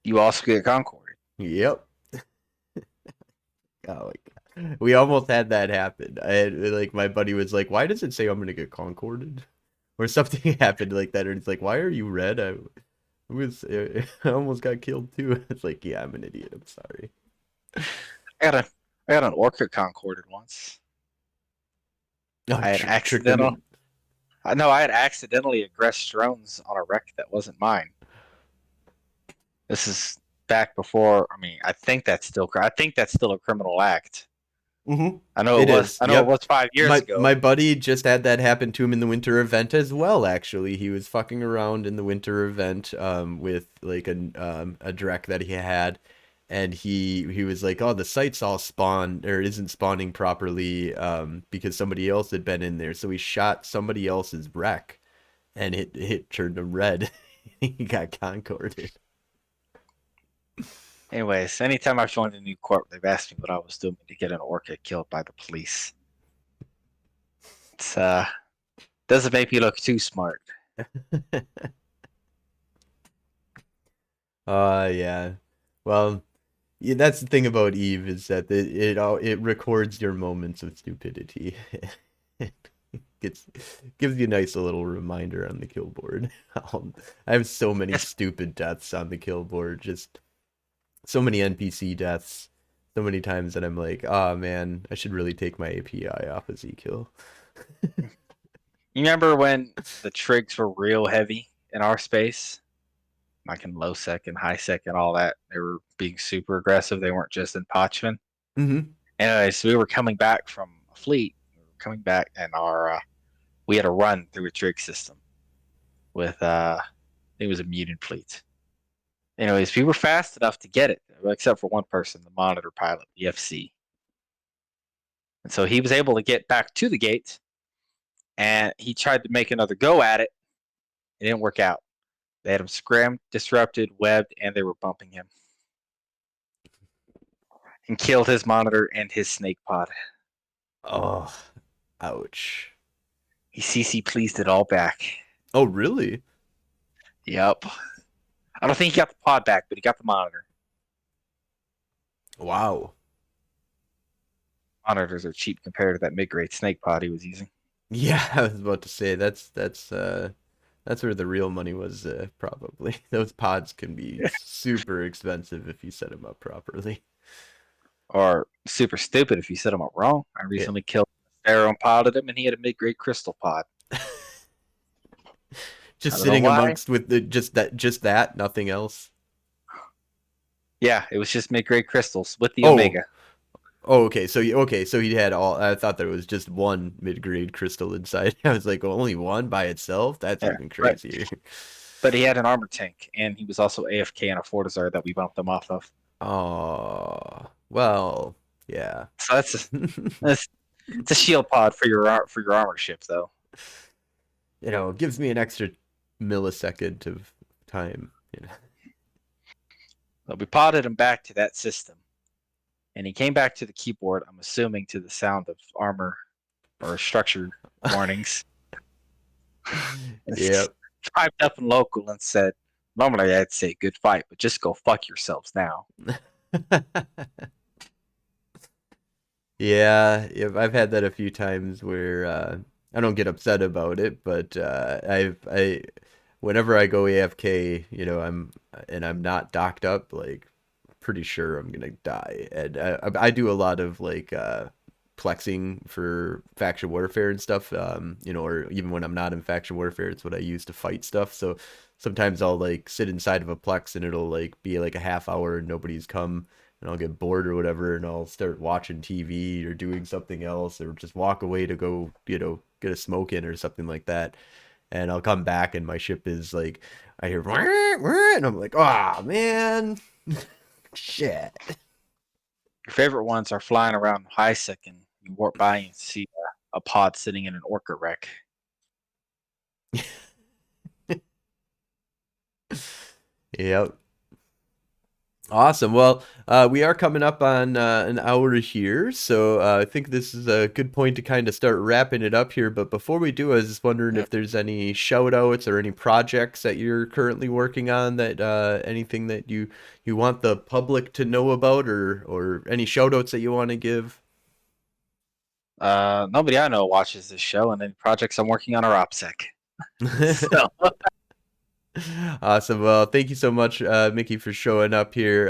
You also get concorded. yep. Oh my God. We almost had that happen. Like my buddy was like, "Why does it say I'm gonna get concorded?" Or something happened like that, and it's like, "Why are you red?" I almost got killed too. It's like, yeah, I'm an idiot. I'm sorry. I got a I got an orca concorded once. Oh, I had trick them accidental. in. I know I had accidentally aggressed drones on a wreck that wasn't mine. This is back before. I mean, I think that's still a criminal act. Mm-hmm. I know it It was. is. I know it Yep. was 5 years My ago. buddy just had that happen to him in the winter event as well. Actually, he was fucking around in the winter event with like a direct that he had, and he was like, "Oh, the site's all spawned or isn't spawning properly because somebody else had been in there." So he shot somebody else's wreck, and it turned him red. He got concorded. Anyways, anytime I've joined a new corp, they've asked me what I was doing to get an orca killed by the police. It's doesn't make me look too smart. Yeah. Well, yeah, that's the thing about Eve is that it records your moments of stupidity. Gets gives you a nice little reminder on the kill board. I have so many It's, stupid deaths on the kill board, just so many NPC deaths, so many times that I'm like, oh man, I should really take my API off of Z-Kill. you remember when the trigs were real heavy in our space, like in low sec and high sec and all that? They were being super aggressive. They weren't just in Pochman. Mm-hmm. Anyways, we were coming back from a fleet. We were coming back, and we had a run through a trig system with it was a mutant fleet. Anyways, we were fast enough to get it, except for one person, the monitor pilot, the FC. And so he was able to get back to the gate, and he tried to make another go at it. It didn't work out. They had him scrammed, disrupted, webbed, and they were bumping him. And killed his monitor and his snake pod. Oh, ouch. He CC pleased it all back. Oh, really? Yep. I don't think he got the pod back, but he got the monitor. Wow. Monitors are cheap compared to that mid-grade snake pod he was using. Yeah, I was about to say that's where the real money was, probably. Those pods can be super expensive if you set them up properly. Or super stupid if you set them up wrong. I Yeah. recently killed a Pharaoh and potted him, and he had a mid-grade crystal pod. I Just don't know sitting why. amongst with the just that, nothing else. Yeah, it was just mid-grade crystals with the Oh, Omega. oh, okay. So he had all. I thought there was just one mid-grade crystal inside. I was like, only one by itself? That's Yeah, even but crazier. but he had an armor tank, and he was also AFK on a Fortizar that we bumped him off of. Oh, well, yeah. So that's it's a shield pod for your armor ship, though. It gives me an extra millisecond of time. So we potted him back to that system, and he came back to the keyboard. I'm assuming to the sound of armor or structure warnings. Yep. Typed up in local and said, "Normally I'd say good fight, but just go fuck yourselves now." Yeah, yep, I've had that a few times where I don't get upset about it, but whenever I go AFK, I'm not docked up, like pretty sure I'm gonna die. And I do a lot of like plexing for faction warfare and stuff, or even when I'm not in faction warfare, it's what I use to fight stuff. So sometimes I'll like sit inside of a plex and it'll like be like a half hour and nobody's come and I'll get bored or whatever and I'll start watching TV or doing something else or just walk away to go, get a smoke in or something like that. And I'll come back and my ship is like, I hear, "Wah, wah," and I'm like, oh man, shit. Your favorite ones are flying around Hesse, and you warp by and see a pod sitting in an orca wreck. Yep. Awesome. Well, we are coming up on an hour here, so I think this is a good point to kind of start wrapping it up here. But before we do, I was just wondering Yep. if there's any shout outs or any projects that you're currently working on that anything that you want the public to know about or any shout outs that you want to give. Nobody I know watches this show, and then projects I'm working on are OPSEC. So Awesome. Well, thank you so much, Mickey, for showing up here.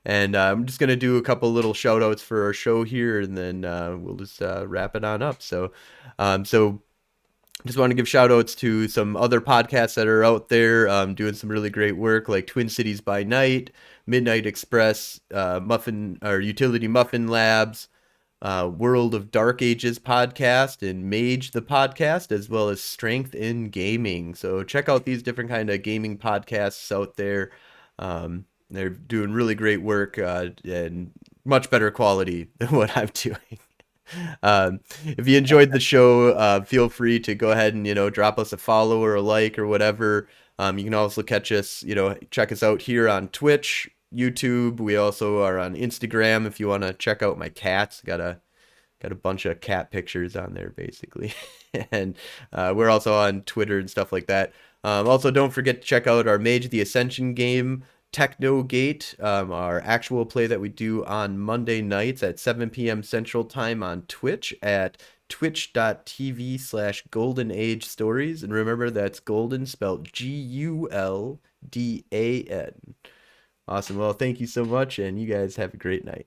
And I'm just gonna do a couple little shout outs for our show here, and then we'll just wrap it on up. So just want to give shout outs to some other podcasts that are out there doing some really great work, like Twin Cities by Night, Midnight Express, Muffin or Utility Muffin Labs, World of Dark Ages podcast, and Mage the podcast, as well as Strength in Gaming. So check out these different kind of gaming podcasts out there. They're doing really great work and much better quality than what I'm doing. If you enjoyed the show, feel free to go ahead and drop us a follow or a like or whatever. You can also catch us, check us out here on Twitch, YouTube. We also are on Instagram if you want to check out my cats. Got a bunch of cat pictures on there basically, and we're also on Twitter and stuff like that. Also, don't forget to check out our Mage the Ascension game, Techno Gate, our actual play that we do on Monday nights at 7 p.m. Central Time on Twitch at twitch.tv/Golden Age Stories. And remember, that's golden spelled Guldan. Awesome. Well, thank you so much, and you guys have a great night.